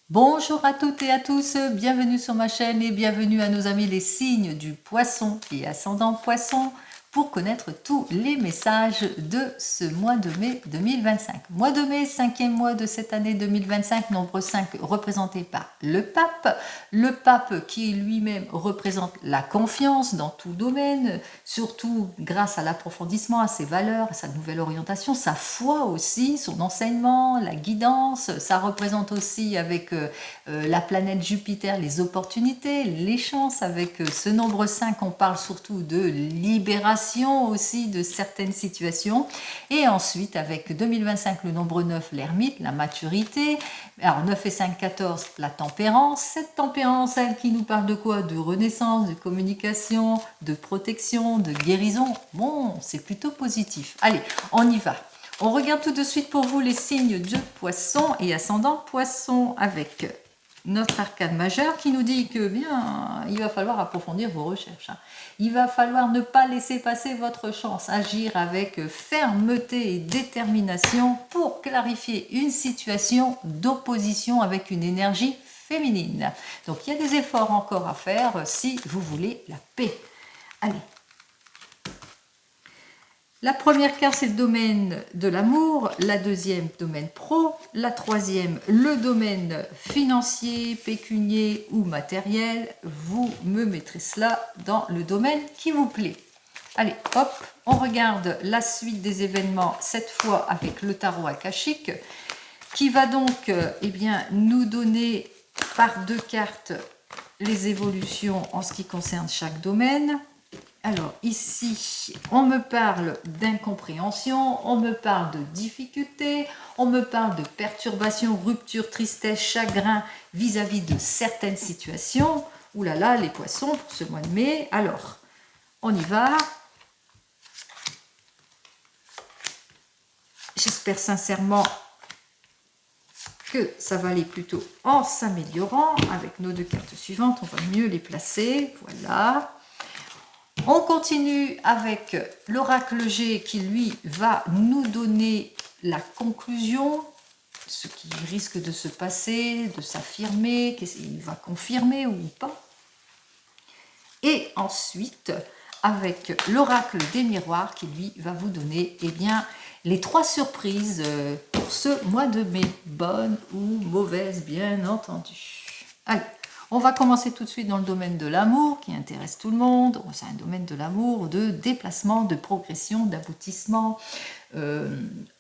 Bonjour à toutes et à tous, bienvenue sur ma chaîne et bienvenue à nos amis les signes du poisson et ascendant poisson pour connaître tous les messages de ce mois de mai 2025. Mois de mai, cinquième mois de cette année 2025, nombre 5 représenté par le pape qui lui-même représente la confiance dans tout domaine, surtout grâce à l'approfondissement, à ses valeurs, à sa nouvelle orientation, sa foi aussi, son enseignement, la guidance. Ça représente aussi avec la planète Jupiter les opportunités, les chances. Avec ce nombre 5, on parle surtout de libération aussi de certaines situations. Et ensuite, avec 2025, le nombre 9, l'ermite, la maturité. Alors 9 et 5, 14, la tempérance. Cette tempérance, elle qui nous parle de quoi? De renaissance, de communication, de protection, de guérison. Bon, c'est plutôt positif. Allez, on y va. On regarde tout de suite pour vous les signes de poisson et ascendant poisson avec notre arcane majeur qui nous dit que bien, il va falloir approfondir vos recherches. Il va falloir ne pas laisser passer votre chance, agir avec fermeté et détermination pour clarifier une situation d'opposition avec une énergie féminine. Donc il y a des efforts encore à faire si vous voulez la paix. Allez. La première carte, c'est le domaine de l'amour, la deuxième, domaine pro, la troisième, le domaine financier, pécunier ou matériel. Vous me mettrez cela dans le domaine qui vous plaît. Allez, hop, on regarde la suite des événements, cette fois avec le tarot akashique, qui va donc nous donner par deux cartes les évolutions en ce qui concerne chaque domaine. Alors ici, on me parle d'incompréhension, on me parle de difficultés, on me parle de perturbations, rupture, tristesse, chagrin vis-à-vis de certaines situations. Ouh là là, les poissons pour ce mois de mai. Alors, on y va. J'espère sincèrement que ça va aller plutôt en s'améliorant. Avec nos deux cartes suivantes, on va mieux les placer. Voilà. On continue avec l'oracle G qui, lui, va nous donner la conclusion, ce qui risque de se passer, de s'affirmer, qu'il va confirmer ou pas. Et ensuite, avec l'oracle des miroirs qui, lui, va vous donner les trois surprises pour ce mois de mai. Bonnes ou mauvaises, bien entendu. Allez. On va commencer tout de suite dans le domaine de l'amour qui intéresse tout le monde. C'est un domaine de l'amour, de déplacement, de progression, d'aboutissement.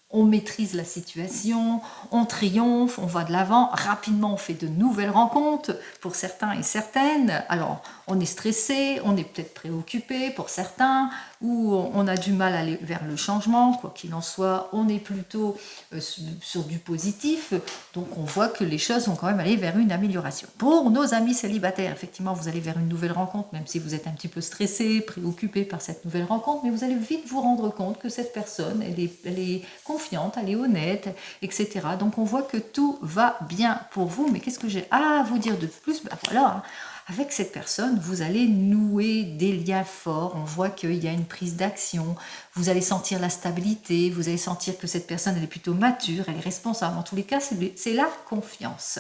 On maîtrise la situation, on triomphe, on va de l'avant. Rapidement, on fait de nouvelles rencontres pour certains et certaines. Alors, on est stressé, on est peut-être préoccupé pour certains, ou on a du mal à aller vers le changement. Quoi qu'il en soit, on est plutôt sur du positif. Donc, on voit que les choses vont quand même aller vers une amélioration. Pour nos amis célibataires, effectivement, vous allez vers une nouvelle rencontre, même si vous êtes un petit peu stressé, préoccupé par cette nouvelle rencontre, mais vous allez vite vous rendre compte que cette personne, elle est confiante, elle est honnête, etc. Donc, on voit que tout va bien pour vous. Mais qu'est-ce que j'ai à vous dire de plus? Ben voilà, avec cette personne, vous allez nouer des liens forts. On voit qu'il y a une prise d'action. Vous allez sentir la stabilité. Vous allez sentir que cette personne, elle est plutôt mature, elle est responsable. En tous les cas, c'est la confiance.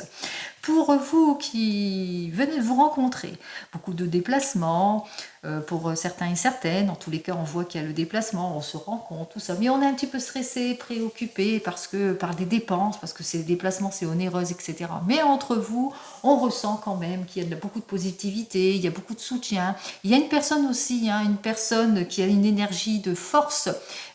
Pour vous qui venez de vous rencontrer, beaucoup de déplacements, pour certains et certaines, en tous les cas on voit qu'il y a le déplacement, on se rencontre, tout ça, mais on est un petit peu stressé, préoccupé par des dépenses, parce que ces déplacements c'est onéreuse, etc. Mais entre vous, on ressent quand même qu'il y a beaucoup de positivité, il y a beaucoup de soutien. Il y a une personne aussi, une personne qui a une énergie de force,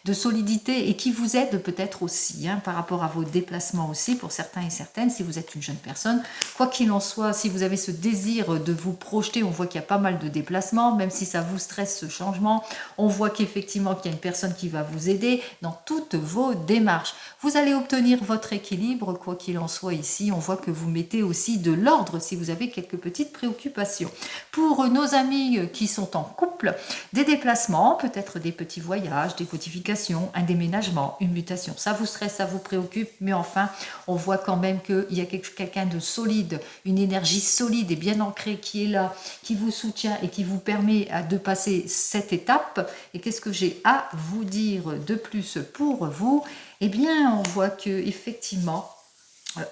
de solidité et qui vous aide peut-être aussi par rapport à vos déplacements aussi pour certains et certaines si vous êtes une jeune personne. Quoi qu'il en soit, si vous avez ce désir de vous projeter, on voit qu'il y a pas mal de déplacements, même si ça vous stresse ce changement, on voit qu'effectivement qu'il y a une personne qui va vous aider dans toutes vos démarches. Vous allez obtenir votre équilibre, quoi qu'il en soit ici, on voit que vous mettez aussi de l'ordre si vous avez quelques petites préoccupations. Pour nos amis qui sont en couple, des déplacements, peut-être des petits voyages, des modifications, un déménagement, une mutation, ça vous stresse, ça vous préoccupe, mais enfin, on voit quand même qu'il y a quelqu'un de solide, une énergie solide et bien ancrée qui est là, qui vous soutient et qui vous permet de passer cette étape. Et qu'est-ce que j'ai à vous dire de plus pour vous? Eh bien, on voit que effectivement,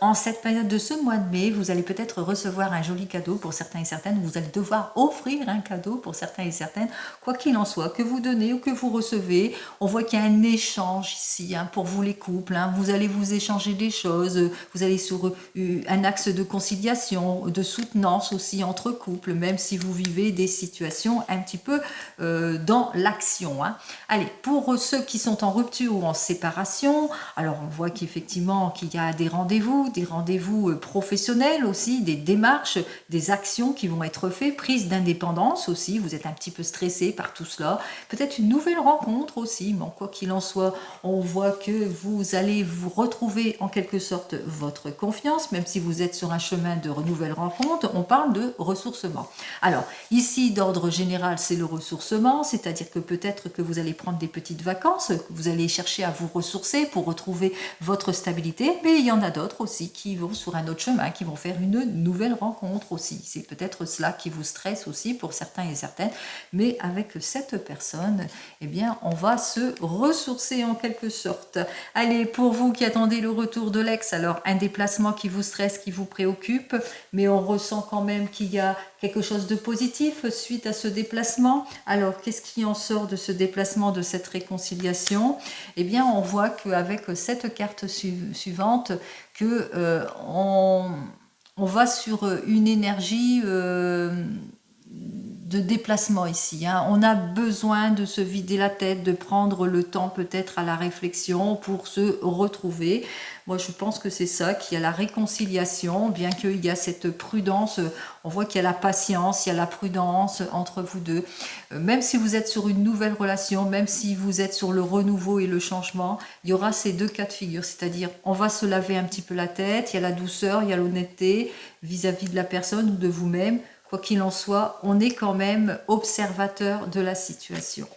en cette période de ce mois de mai, vous allez peut-être recevoir un joli cadeau pour certains et certaines. Vous allez devoir offrir un cadeau pour certains et certaines. Quoi qu'il en soit, que vous donnez ou que vous recevez, on voit qu'il y a un échange ici pour vous les couples. Vous allez vous échanger des choses. Vous allez sur un axe de conciliation, de soutenance aussi entre couples, même si vous vivez des situations un petit peu dans l'action. Allez, pour ceux qui sont en rupture ou en séparation, alors on voit qu'effectivement qu'il y a des rendez-vous professionnels aussi, des démarches, des actions qui vont être faites, prise d'indépendance aussi, vous êtes un petit peu stressé par tout cela, peut-être une nouvelle rencontre aussi, mais quoi qu'il en soit, on voit que vous allez vous retrouver en quelque sorte votre confiance, même si vous êtes sur un chemin de nouvelles rencontres, on parle de ressourcement. Alors ici d'ordre général c'est le ressourcement, c'est-à-dire que peut-être que vous allez prendre des petites vacances, que vous allez chercher à vous ressourcer pour retrouver votre stabilité, mais il y en a d'autres aussi qui vont sur un autre chemin, qui vont faire une nouvelle rencontre aussi. C'est peut-être cela qui vous stresse aussi pour certains et certaines, mais avec cette personne, eh bien, on va se ressourcer en quelque sorte. Allez, pour vous qui attendez le retour de l'ex, alors un déplacement qui vous stresse, qui vous préoccupe, mais on ressent quand même qu'il y a quelque chose de positif suite à ce déplacement. Alors, qu'est-ce qui en sort de ce déplacement, de cette réconciliation? Eh bien, on voit qu'avec cette carte suivante, que on va sur une énergie de déplacement ici. On a besoin de se vider la tête, de prendre le temps peut-être à la réflexion pour se retrouver. Moi, je pense que c'est ça, qu'il y a la réconciliation, bien qu'il y a cette prudence. On voit qu'il y a la patience, il y a la prudence entre vous deux. Même si vous êtes sur une nouvelle relation, même si vous êtes sur le renouveau et le changement, il y aura ces deux cas de figure. C'est-à-dire, on va se laver un petit peu la tête, il y a la douceur, il y a l'honnêteté vis-à-vis de la personne ou de vous-même. Quoi qu'il en soit, on est quand même observateur de la situation.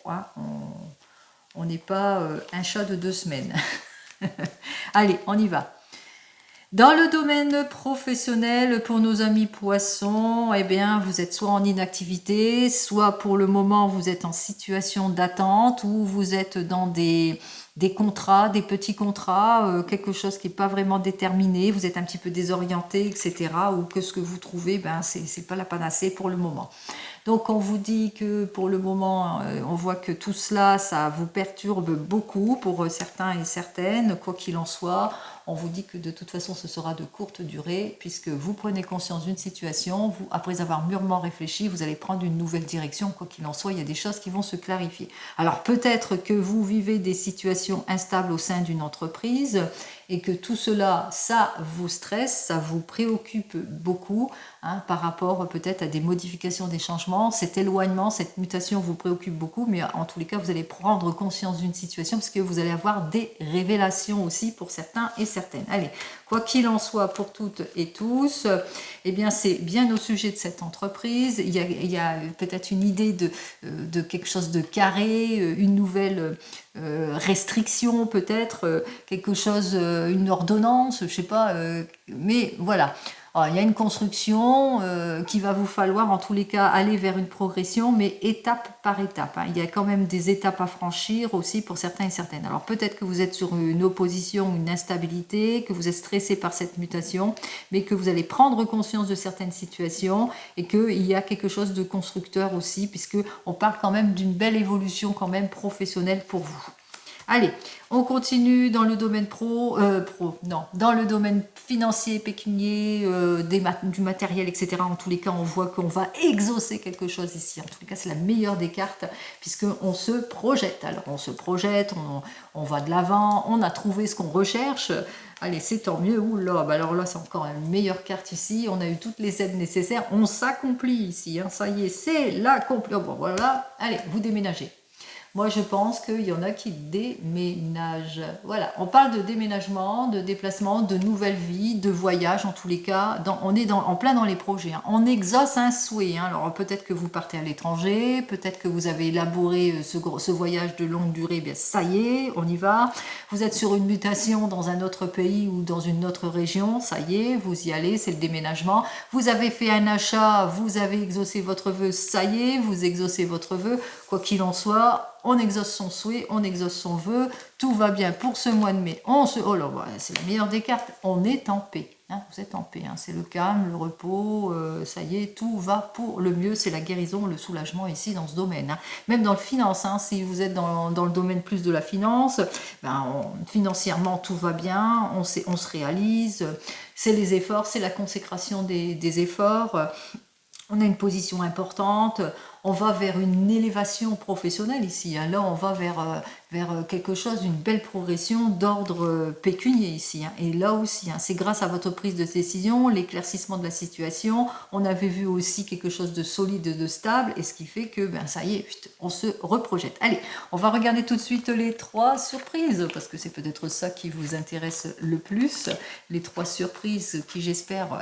On n'est pas un chat de 2 semaines. Allez, on y va. Dans le domaine professionnel, pour nos amis poissons, eh bien, vous êtes soit en inactivité, soit pour le moment, vous êtes en situation d'attente ou vous êtes dans des contrats, des petits contrats, quelque chose qui n'est pas vraiment déterminé, vous êtes un petit peu désorienté, etc. Ou que ce que vous trouvez, c'est pas la panacée pour le moment. Donc on vous dit que pour le moment, on voit que tout cela, ça vous perturbe beaucoup pour certains et certaines, quoi qu'il en soit. On vous dit que de toute façon, ce sera de courte durée, puisque vous prenez conscience d'une situation, vous, après avoir mûrement réfléchi, vous allez prendre une nouvelle direction, quoi qu'il en soit, il y a des choses qui vont se clarifier. Alors peut-être que vous vivez des situations instables au sein d'une entreprise, et que tout cela, ça vous stresse, ça vous préoccupe beaucoup, par rapport peut-être à des modifications, des changements. Cet éloignement, cette mutation vous préoccupe beaucoup, mais en tous les cas, vous allez prendre conscience d'une situation parce que vous allez avoir des révélations aussi pour certains et certaines. Allez, quoi qu'il en soit pour toutes et tous, eh bien, c'est bien au sujet de cette entreprise. Il y a peut-être une idée de quelque chose de carré, une nouvelle restriction peut-être, quelque chose, une ordonnance, je sais pas, mais voilà. Alors, il y a une construction qui va vous falloir en tous les cas aller vers une progression, mais étape par étape. Il y a quand même des étapes à franchir aussi pour certains et certaines. Alors peut-être que vous êtes sur une opposition, une instabilité, que vous êtes stressé par cette mutation, mais que vous allez prendre conscience de certaines situations et qu'il y a quelque chose de constructeur aussi, puisque on parle quand même d'une belle évolution quand même professionnelle pour vous. Allez, on continue dans le domaine dans le domaine financier, pécunier, du matériel, etc. En tous les cas, on voit qu'on va exaucer quelque chose ici. En tous les cas, c'est la meilleure des cartes, puisqu'on se projette. Alors, on se projette, on va de l'avant, on a trouvé ce qu'on recherche. Allez, c'est tant mieux. Oula, alors là, c'est encore une meilleure carte ici. On a eu toutes les aides nécessaires. On s'accomplit ici. Ça y est, c'est l'accompli. Bon, voilà. Allez, vous déménagez. Moi, je pense qu'il y en a qui déménagent. Voilà, on parle de déménagement, de déplacement, de nouvelle vie, de voyage en tous les cas. On est en plein dans les projets. On exauce un souhait. Alors peut-être que vous partez à l'étranger, peut-être que vous avez élaboré ce voyage de longue durée. Bien, ça y est, on y va. Vous êtes sur une mutation dans un autre pays ou dans une autre région. Ça y est, vous y allez, c'est le déménagement. Vous avez fait un achat, vous avez exaucé votre vœu. Ça y est, vous exaucez votre vœu. Quoi qu'il en soit, on exauce son souhait, on exauce son vœu, tout va bien pour ce mois de mai. Oh là, c'est la meilleure des cartes, on est en paix. Hein, vous êtes en paix, hein, c'est le calme, le repos, ça y est, tout va pour le mieux, c'est la guérison, le soulagement ici dans ce domaine. Hein. Même dans le finance, hein, si vous êtes dans le domaine plus de la finance, financièrement tout va bien, on se réalise, c'est les efforts, c'est la consécration des efforts. On a une position importante, on va vers une élévation professionnelle ici. Hein. Là, on va vers quelque chose, une belle progression d'ordre pécunier ici. Hein. Et là aussi, hein, c'est grâce à votre prise de décision, l'éclaircissement de la situation. On avait vu aussi quelque chose de solide, de stable, et ce qui fait que, ça y est, on se reprojette. Allez, on va regarder tout de suite les 3 surprises, parce que c'est peut-être ça qui vous intéresse le plus. Les 3 surprises qui, j'espère,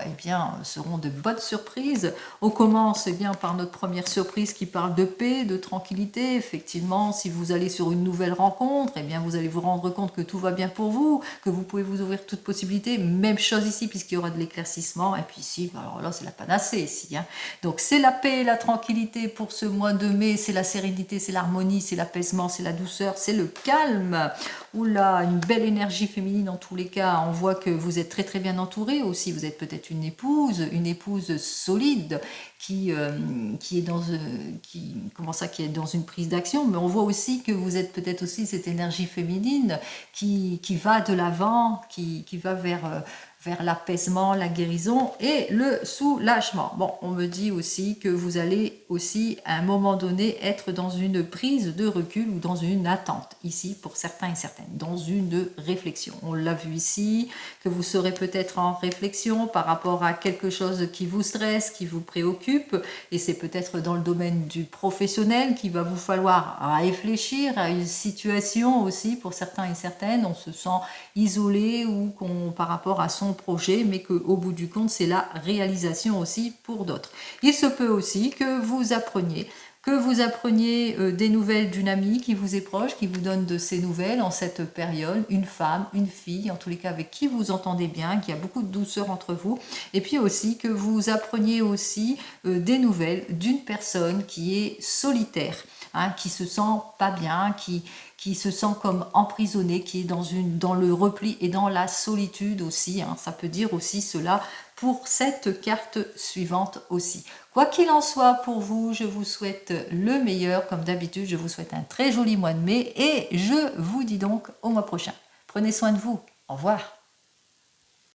seront de bonnes surprises. On commence par notre première surprise qui parle de paix, de tranquillité. Effectivement, si vous allez sur une nouvelle rencontre, vous allez vous rendre compte que tout va bien pour vous, que vous pouvez vous ouvrir toute possibilité. Même chose ici, puisqu'il y aura de l'éclaircissement. Et puis ici, alors là, c'est la panacée ici. Hein. Donc, c'est la paix et la tranquillité pour ce mois de mai. C'est la sérénité, c'est l'harmonie, c'est l'apaisement, c'est la douceur, c'est le calme. Oula, une belle énergie féminine en tous les cas. On voit que vous êtes très très bien entouré aussi. Vous êtes peut-être une épouse solide qui est dans une prise d'action, mais on voit aussi que vous êtes peut-être aussi cette énergie féminine qui va de l'avant, qui va vers l'apaisement, la guérison et le soulagement. Bon, on me dit aussi que vous allez aussi à un moment donné être dans une prise de recul ou dans une attente, ici pour certains et certaines, dans une réflexion. On l'a vu ici, que vous serez peut-être en réflexion par rapport à quelque chose qui vous stresse, qui vous préoccupe, et c'est peut-être dans le domaine du professionnel qu'il va vous falloir réfléchir à une situation aussi pour certains et certaines. On se sent isolé ou par rapport à son projet, mais qu'au bout du compte, c'est la réalisation aussi pour d'autres. Il se peut aussi que vous appreniez des nouvelles d'une amie qui vous est proche, qui vous donne de ces nouvelles en cette période, une femme, une fille, en tous les cas avec qui vous entendez bien, qui a beaucoup de douceur entre vous, et puis aussi que vous appreniez aussi des nouvelles d'une personne qui est solitaire, hein, qui se sent pas bien, qui se sent comme emprisonné, qui est dans le repli et dans la solitude aussi. Hein. Ça peut dire aussi cela pour cette carte suivante aussi. Quoi qu'il en soit pour vous, je vous souhaite le meilleur. Comme d'habitude, je vous souhaite un très joli mois de mai et je vous dis donc au mois prochain. Prenez soin de vous. Au revoir.